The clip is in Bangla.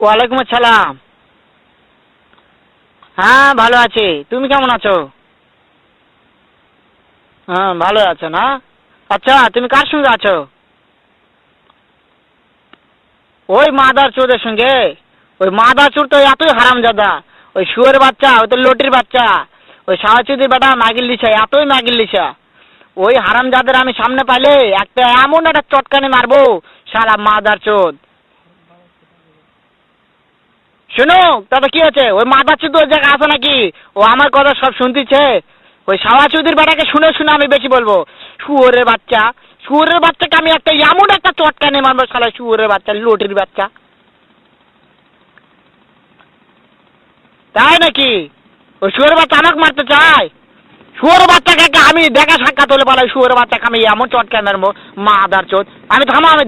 ওয়ালাইকুম আসসালাম। হ্যাঁ ভালো আছি, তুমি কেমন আছো? হ্যাঁ ভালো আছো না? আচ্ছা তুমি কার সঙ্গে আছো? ওই মাদার চোদের সঙ্গে। ওই মাদার চোর তো এতই হারামজাদা। ওই শুয়োর বাচ্চা, ওই তো লটির বাচ্চা। ওই সাওয়াচুদির বেটা মাগির লিসা, এতই মাগির লিসা। ওই হারামজাদের আমি সামনে পাইলে একটা এমন একটা চটকানি মারবো, শালা মাদার চোদ। শুনো, তবে কি হচ্ছে? ওই মাদার চোদ ওই জায়গায় আছে নাকি? ও আমার কথা সব শুনতিছে। ওই সাওয়াচুদির বেটাকে শুনে শুনে আমি বেশি বলবো। শুয়োরের বাচ্চা, শুয়োরের বাচ্চাকে আমি একটা এমন একটা চটকানি মারবো, শালা শুয়োরের বাচ্চা, লটির বাচ্চা। তাই নাকি? ওই শুয়োরের বাচ্চা আমাকে মারতে চায়? শুয়োরের বাচ্চাকে আমি দেখা সাক্ষাৎ হলে বলে শুয়োরের বাচ্চাকে আমি এমন চটকানি মারবো, মাদার চোদ। আমি থামো, আমি